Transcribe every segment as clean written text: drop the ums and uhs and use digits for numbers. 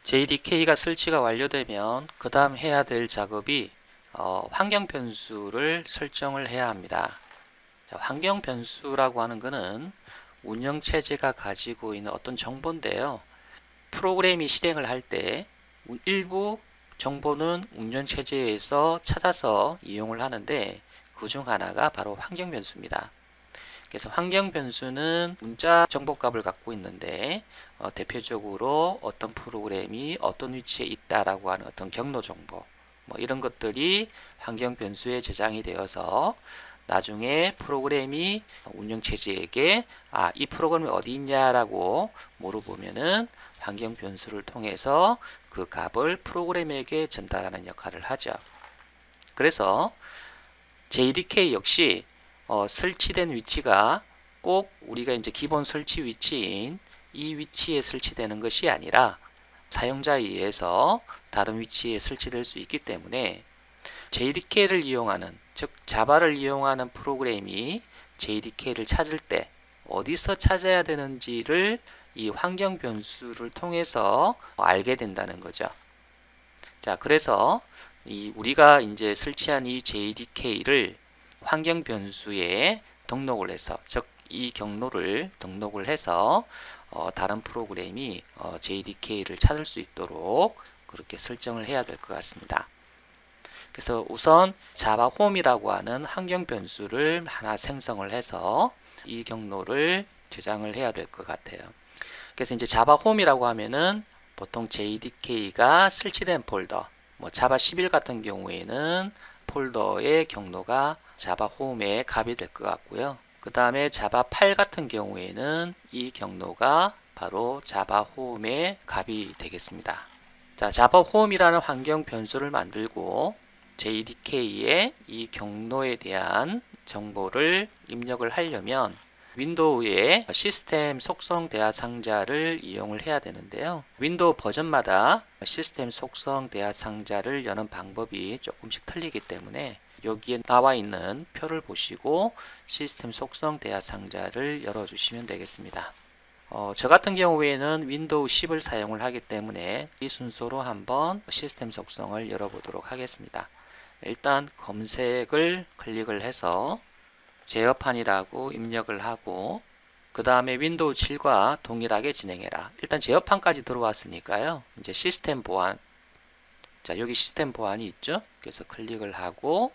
JDK가 설치가 완료되면 그 다음 해야 될 작업이 환경 변수를 설정을 해야 합니다. 자, 환경 변수라고 하는 것은 운영 체제가 가지고 있는 어떤 정보인데요. 프로그램이 실행을 할 때 일부 정보는 운영 체제에서 찾아서 이용을 하는데 그 중 하나가 바로 환경 변수입니다. 그래서 환경 변수는 문자 정보값을 갖고 있는데 대표적으로 어떤 프로그램이 어떤 위치에 있다라고 하는 어떤 경로 정보 뭐 이런 것들이 환경 변수에 저장이 되어서 나중에 프로그램이 운영 체제에게 이 프로그램이 어디 있냐라고 물어보면은 환경 변수를 통해서 그 값을 프로그램에게 전달하는 역할을 하죠. 그래서 JDK 역시 설치된 위치가 꼭 우리가 이제 기본 설치 위치인 이 위치에 설치되는 것이 아니라 사용자에 의해서 다른 위치에 설치될 수 있기 때문에 JDK를 이용하는, 즉 자바를 이용하는 프로그램이 JDK를 찾을 때 어디서 찾아야 되는지를 이 환경 변수를 통해서 알게 된다는 거죠. 자, 그래서 우리가 이제 설치한 이 JDK를 환경 변수에 등록을 해서, 즉 이 경로를 등록을 해서 다른 프로그램이 JDK를 찾을 수 있도록 그렇게 설정을 해야 될 것 같습니다. 그래서 우선 자바 홈이라고 하는 환경 변수를 하나 생성을 해서 이 경로를 저장을 해야 될 것 같아요. 그래서 이제 자바 홈이라고 하면은 보통 JDK가 설치된 폴더, 뭐 자바 11 같은 경우에는 폴더의 경로가 자바 홈에 값이 될 것 같고요. 그 다음에 자바 8 같은 경우에는 이 경로가 바로 자바 홈의 값이 되겠습니다. 자, 자바 홈이라는 환경 변수를 만들고 JDK에 이 경로에 대한 정보를 입력을 하려면 윈도우의 시스템 속성 대화 상자를 이용을 해야 되는데요. 윈도우 버전마다 시스템 속성 대화 상자를 여는 방법이 조금씩 틀리기 때문에 여기에 나와 있는 표를 보시고 시스템 속성 대화 상자를 열어주시면 되겠습니다. 저 같은 경우에는 윈도우 10을 사용을 하기 때문에 이 순서로 한번 시스템 속성을 열어보도록 하겠습니다. 일단 검색을 클릭을 해서 제어판이라고 입력을 하고 그 다음에 윈도우 7과 동일하게 진행해라. 일단 제어판까지 들어왔으니까요. 이제 시스템 보안, 자 여기 시스템 보안이 있죠. 그래서 클릭을 하고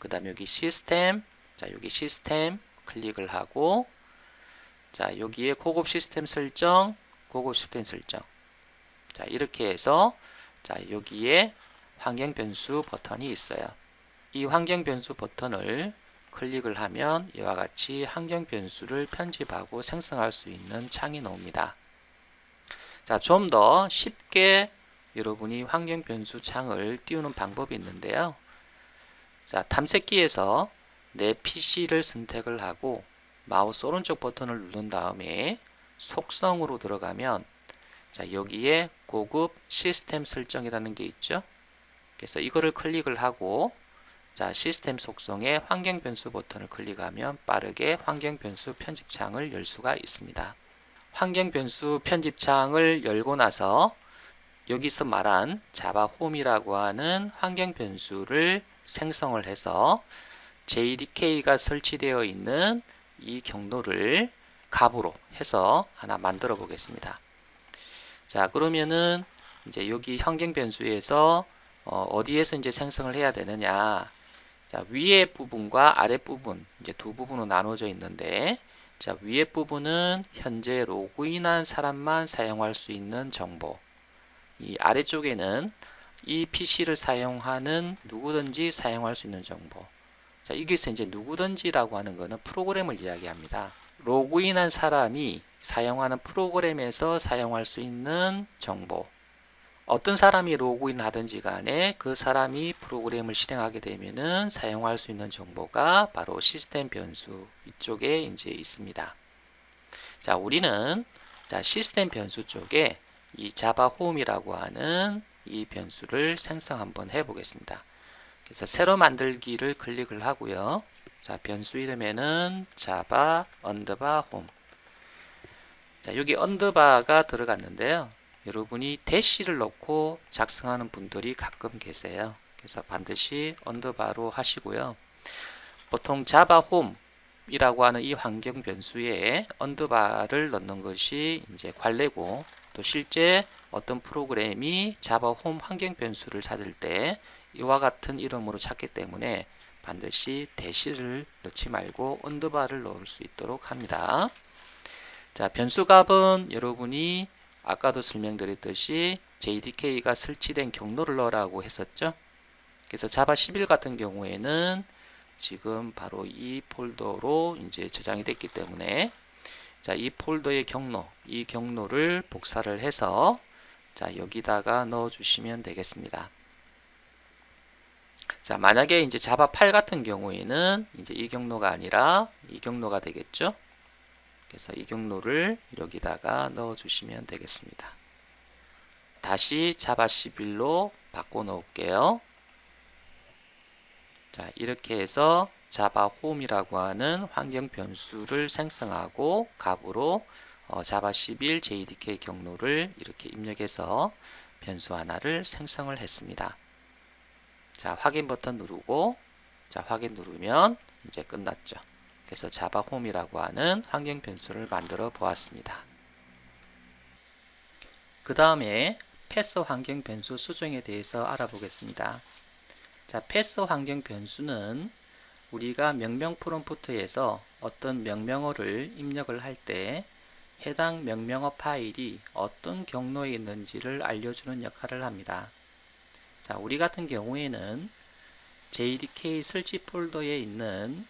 그 다음에 여기 시스템, 자 여기 시스템 클릭을 하고 자 여기에 고급 시스템 설정, 고급 시스템 설정. 자 이렇게 해서 자 여기에 환경 변수 버튼이 있어요. 이 환경 변수 버튼을 클릭을 하면 이와 같이 환경 변수를 편집하고 생성할 수 있는 창이 나옵니다. 자, 좀 더 쉽게 여러분이 환경 변수 창을 띄우는 방법이 있는데요. 자, 탐색기에서 내 PC를 선택을 하고 마우스 오른쪽 버튼을 누른 다음에 속성으로 들어가면 자, 여기에 고급 시스템 설정이라는 게 있죠. 그래서 이거를 클릭을 하고 자, 시스템 속성의 환경 변수 버튼을 클릭하면 빠르게 환경 변수 편집창을 열 수가 있습니다. 환경 변수 편집창을 열고 나서 여기서 말한 자바 홈이라고 하는 환경 변수를 생성을 해서 JDK가 설치되어 있는 이 경로를 값으로 해서 하나 만들어 보겠습니다. 자, 그러면은 이제 여기 환경 변수에서 어디에서 이제 생성을 해야 되느냐? 자, 위에 부분과 아래 부분, 이제 두 부분으로 나눠져 있는데, 자, 위에 부분은 현재 로그인한 사람만 사용할 수 있는 정보. 이 아래쪽에는 이 PC를 사용하는 누구든지 사용할 수 있는 정보. 자, 여기서 이제 누구든지라고 하는 것은 프로그램을 이야기합니다. 로그인한 사람이 사용하는 프로그램에서 사용할 수 있는 정보. 어떤 사람이 로그인 하든지 간에 그 사람이 프로그램을 실행하게 되면은 사용할 수 있는 정보가 바로 시스템 변수 이쪽에 이제 있습니다. 자, 우리는 자, 시스템 변수 쪽에 이 자바 홈이라고 하는 이 변수를 생성 한번 해 보겠습니다. 그래서 새로 만들기를 클릭을 하고요. 자, 변수 이름에는 자바 언더바 홈. 자, 여기 언더바가 들어갔는데요. 여러분이 대시를 넣고 작성하는 분들이 가끔 계세요. 그래서 반드시 언더바로 하시고요. 보통 자바 홈이라고 하는 이 환경 변수에 언더바를 넣는 것이 이제 관례고, 또 실제 어떤 프로그램이 자바 홈 환경 변수를 찾을 때 이와 같은 이름으로 찾기 때문에 반드시 대시를 넣지 말고 언더바를 넣을 수 있도록 합니다. 자, 변수 값은 여러분이 아까도 설명드렸듯이 JDK가 설치된 경로를 넣으라고 했었죠. 그래서 자바 11 같은 경우에는 지금 바로 이 폴더로 이제 저장이 됐기 때문에, 자, 이 폴더의 경로, 이 경로를 복사를 해서 자, 여기다가 넣어 주시면 되겠습니다. 자, 만약에 이제 자바 8 같은 경우에는 이제 이 경로가 아니라 이 경로가 되겠죠. 그래서 이 경로를 여기다가 넣어 주시면 되겠습니다. 다시 자바 11로 바꿔 놓을게요. 자, 이렇게 해서 자바 홈이라고 하는 환경 변수를 생성하고 값으로 자바 11 JDK 경로를 이렇게 입력해서 변수 하나를 생성을 했습니다. 자, 확인 버튼 누르고, 자, 확인 누르면 이제 끝났죠. 그래서 자바 홈이라고 하는 환경 변수를 만들어 보았습니다. 그 다음에 패스 환경 변수 수정에 대해서 알아보겠습니다. 자, 패스 환경 변수는 우리가 명령 프롬프트에서 어떤 명령어를 입력을 할 때 해당 명령어 파일이 어떤 경로에 있는지를 알려주는 역할을 합니다. 자, 우리 같은 경우에는 JDK 설치 폴더에 있는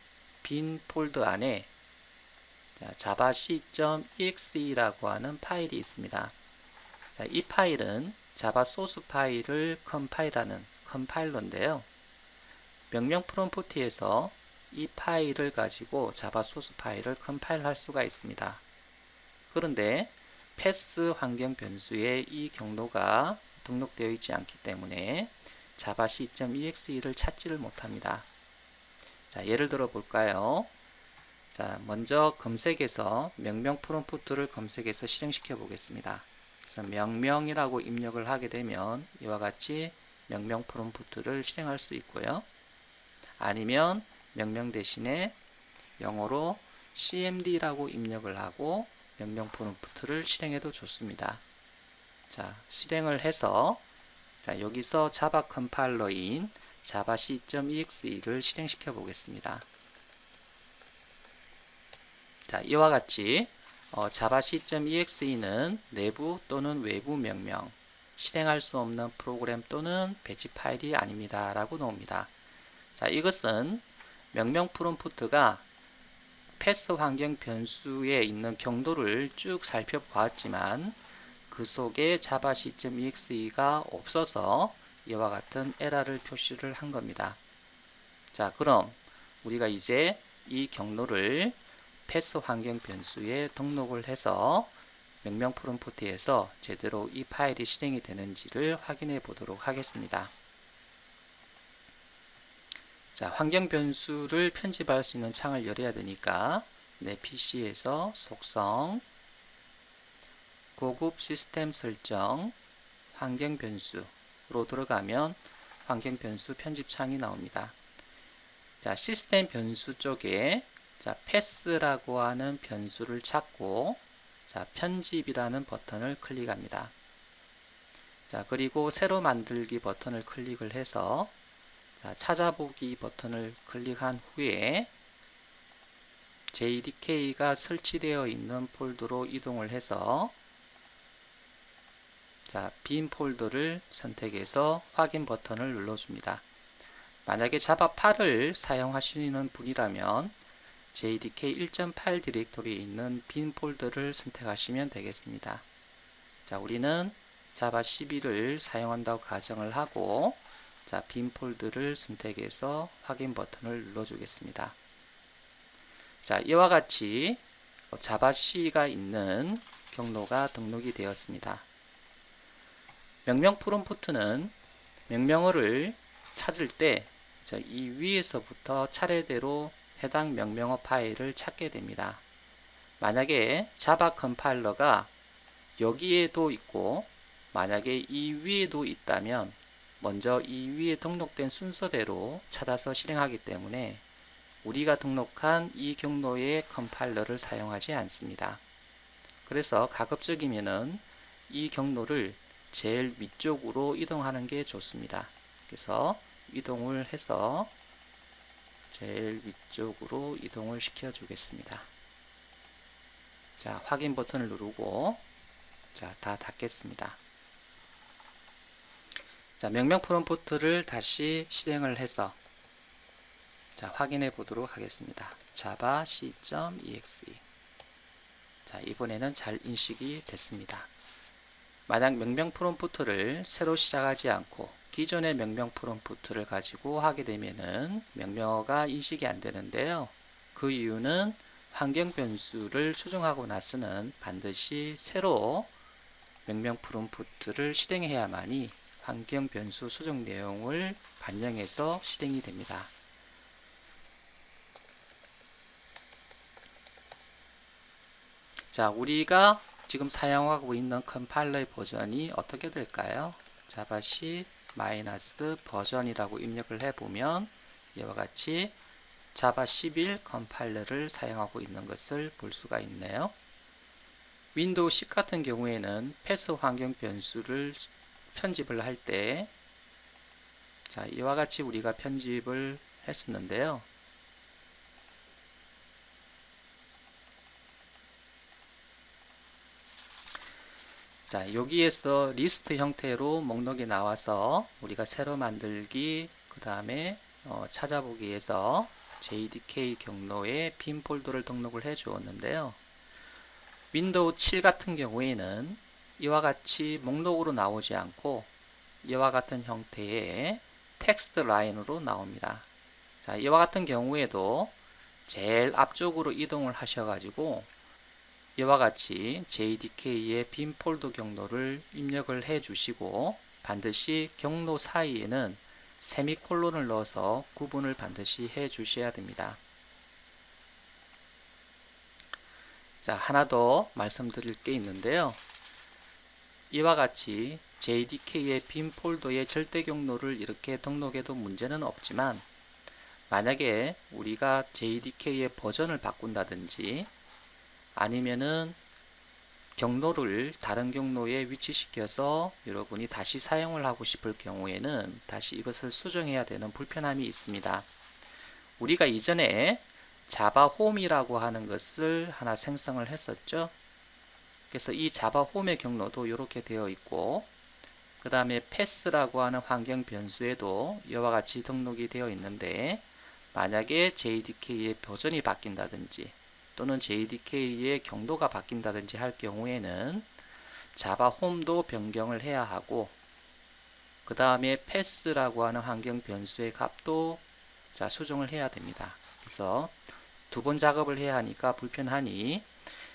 빈 폴더 안에 자바 c.exe라고 하는 파일이 있습니다. 자, 이 파일은 자바 소스 파일을 컴파일하는 컴파일러인데요. 명령 프롬프트에서 이 파일을 가지고 자바 소스 파일을 컴파일할 수가 있습니다. 그런데 패스 환경 변수에 이 경로가 등록되어 있지 않기 때문에 자바 c.exe를 찾지를 못합니다. 자, 예를 들어 볼까요? 자, 먼저 검색에서 명령 프롬프트를 검색해서 실행시켜 보겠습니다. 그래서 명명이라고 입력을 하게 되면 이와 같이 명령 프롬프트를 실행할 수 있고요. 아니면 명령 대신에 영어로 cmd라고 입력을 하고 명령 프롬프트를 실행해도 좋습니다. 자, 실행을 해서 자, 여기서 자바 컴파일러인 자바 c.exe를 실행시켜 보겠습니다. 자, 이와 같이 자바 c.exe는 내부 또는 외부 명령, 실행할 수 없는 프로그램 또는 배치 파일이 아닙니다 라고 나옵니다. 자, 이것은 명령 프롬프트가 패스 환경 변수에 있는 경로를 쭉 살펴보았지만 그 속에 자바 c.exe가 없어서 이와 같은 에러를 표시를 한 겁니다. 자, 그럼 우리가 이제 이 경로를 패스 환경 변수에 등록을 해서 명령 프롬프트에서 제대로 이 파일이 실행이 되는지를 확인해 보도록 하겠습니다. 자, 환경 변수를 편집할 수 있는 창을 열어야 되니까 내 PC에서 속성, 고급 시스템 설정, 환경 변수로 들어가면 환경 변수 편집 창이 나옵니다. 자, 시스템 변수 쪽에 자, 패스라고 하는 변수를 찾고 자, 편집이라는 버튼을 클릭합니다. 자, 그리고 새로 만들기 버튼을 클릭을 해서 자, 찾아보기 버튼을 클릭한 후에 JDK가 설치되어 있는 폴더로 이동을 해서 자, 빈 폴더를 선택해서 확인 버튼을 눌러줍니다. 만약에 자바 8을 사용하시는 분이라면 JDK 1.8 디렉토리에 있는 빈 폴더를 선택하시면 되겠습니다. 자, 우리는 자바 11을 사용한다고 가정을 하고 자, 빈 폴더를 선택해서 확인 버튼을 눌러주겠습니다. 자, 이와 같이 자바 C가 있는 경로가 등록이 되었습니다. 명령 프롬프트는 명령어를 찾을 때 이 위에서부터 차례대로 해당 명령어 파일을 찾게 됩니다. 만약에 자바 컴파일러가 여기에도 있고 만약에 이 위에도 있다면 먼저 이 위에 등록된 순서대로 찾아서 실행하기 때문에 우리가 등록한 이 경로의 컴파일러를 사용하지 않습니다. 그래서 가급적이면은 이 경로를 제일 위쪽으로 이동하는 게 좋습니다. 그래서 이동을 해서 제일 위쪽으로 이동을 시켜 주겠습니다. 자, 확인 버튼을 누르고 자, 다 닫겠습니다. 자, 명령 프롬프트를 다시 실행을 해서 자, 확인해 보도록 하겠습니다. java c.exe. 자, 이번에는 잘 인식이 됐습니다. 만약 명령 프롬프트를 새로 시작하지 않고 기존의 명령 프롬프트를 가지고 하게 되면은 명령어가 인식이 안 되는데요. 그 이유는 환경 변수를 수정하고 나서는 반드시 새로 명령 프롬프트를 실행해야만이 환경 변수 수정 내용을 반영해서 실행이 됩니다. 자, 우리가 지금 사용하고 있는 컴파일러의 버전이 어떻게 될까요? java c 버전이라고 입력을 해보면 이와 같이 java 11 컴파일러를 사용하고 있는 것을 볼 수가 있네요. 윈도우 10 같은 경우에는 패스 환경 변수를 편집을 할 때 자, 이와 같이 우리가 편집을 했었는데요. 자, 여기에서 리스트 형태로 목록이 나와서 우리가 새로 만들기, 그 다음에 찾아보기에서 JDK 경로에 빈 폴더를 등록을 해 주었는데요. 윈도우 7 같은 경우에는 이와 같이 목록으로 나오지 않고 이와 같은 형태의 텍스트 라인으로 나옵니다. 자, 이와 같은 경우에도 제일 앞쪽으로 이동을 하셔가지고 이와 같이 JDK의 빈 폴더 경로를 입력을 해 주시고 반드시 경로 사이에는 세미콜론을 넣어서 구분을 반드시 해 주셔야 됩니다. 자, 하나 더 말씀드릴 게 있는데요. 이와 같이 JDK의 빈 폴더의 절대 경로를 이렇게 등록해도 문제는 없지만 만약에 우리가 JDK의 버전을 바꾼다든지 아니면은 경로를 다른 경로에 위치시켜서 여러분이 다시 사용을 하고 싶을 경우에는 다시 이것을 수정해야 되는 불편함이 있습니다. 우리가 이전에 자바 홈이라고 하는 것을 하나 생성을 했었죠. 그래서 이 자바 홈의 경로도 이렇게 되어 있고 그 다음에 패스라고 하는 환경 변수에도 이와 같이 등록이 되어 있는데 만약에 JDK의 버전이 바뀐다든지 또는 JDK의 경로가 바뀐다든지 할 경우에는 자바 홈도 변경을 해야 하고 그 다음에 패스라고 하는 환경 변수의 값도 자, 수정을 해야 됩니다. 그래서 두 번 작업을 해야 하니까 불편하니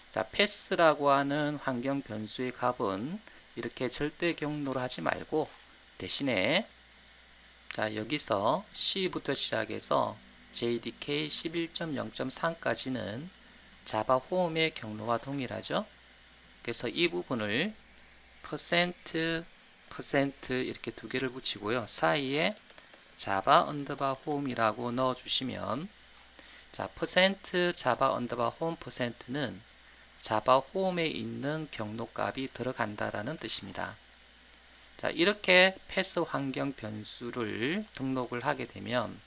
자, 패스라고 하는 환경 변수의 값은 이렇게 절대 경로로 하지 말고 대신에 자, 여기서 C부터 시작해서 JDK 11.0.3까지는 자바 홈의 경로와 동일하죠. 그래서 이 부분을 %, 이렇게 두 개를 붙이고요. 사이에 자바 언더바 홈이라고 넣어 주시면 자, 자바 언더바 홈 %는 자바 홈에 있는 경로 값이 들어간다라는 뜻입니다. 자, 이렇게 패스 환경 변수를 등록을 하게 되면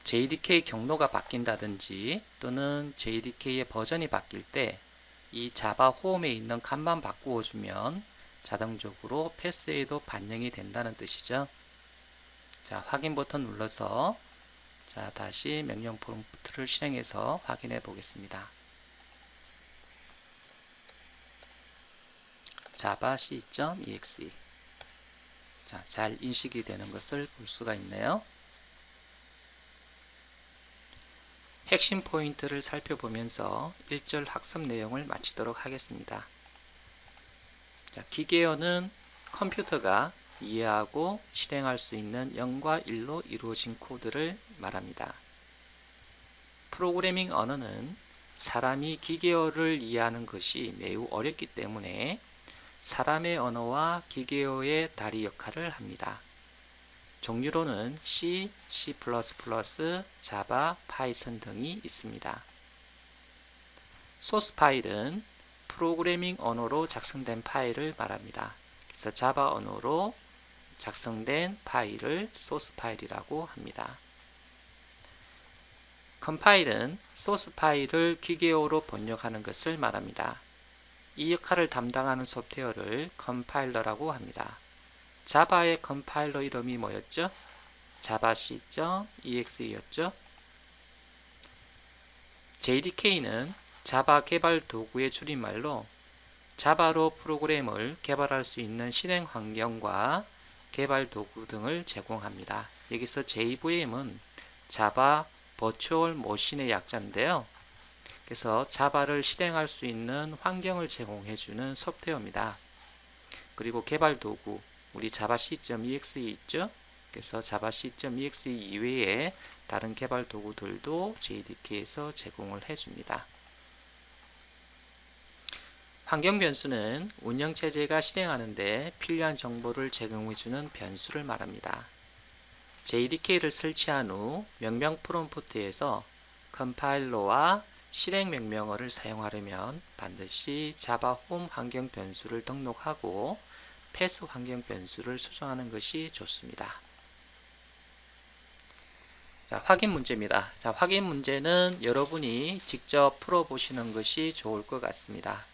JDK 경로가 바뀐다든지 또는 JDK의 버전이 바뀔 때 이 자바 홈에 있는 값만 바꾸어 주면 자동적으로 패스에도 반영이 된다는 뜻이죠. 자, 확인 버튼 눌러서 자, 다시 명령 프롬프트를 실행해서 확인해 보겠습니다. java c.exe. 자, 잘 인식이 되는 것을 볼 수가 있네요. 핵심 포인트를 살펴보면서 1절 학습 내용을 마치도록 하겠습니다. 자, 기계어는 컴퓨터가 이해하고 실행할 수 있는 0과 1로 이루어진 코드를 말합니다. 프로그래밍 언어는 사람이 기계어를 이해하는 것이 매우 어렵기 때문에 사람의 언어와 기계어의 다리 역할을 합니다. 종류로는 C, C++, 자바, 파이썬 등이 있습니다. 소스 파일은 프로그래밍 언어로 작성된 파일을 말합니다. 그래서 자바 언어로 작성된 파일을 소스 파일이라고 합니다. 컴파일은 소스 파일을 기계어로 번역하는 것을 말합니다. 이 역할을 담당하는 소프트웨어를 컴파일러라고 합니다. 자바의 컴파일러 이름이 뭐였죠? javac.exe였죠. JDK는 자바 개발 도구의 줄임말로 자바로 프로그램을 개발할 수 있는 실행 환경과 개발 도구 등을 제공합니다. 여기서 JVM은 자바 버추얼 머신의 약자인데요. 그래서 자바를 실행할 수 있는 환경을 제공해주는 소프트웨어입니다. 그리고 개발 도구, 우리 javac.exe 있죠? 그래서 javac.exe 이외에 다른 개발 도구들도 JDK에서 제공을 해줍니다. 환경 변수는 운영체제가 실행하는데 필요한 정보를 제공해주는 변수를 말합니다. JDK를 설치한 후 명령 프롬프트에서 컴파일러와 실행 명령어를 사용하려면 반드시 자바 홈 환경 변수를 등록하고 패스 환경 변수를 수정하는 것이 좋습니다. 자, 확인 문제입니다. 자, 확인 문제는 여러분이 직접 풀어보시는 것이 좋을 것 같습니다.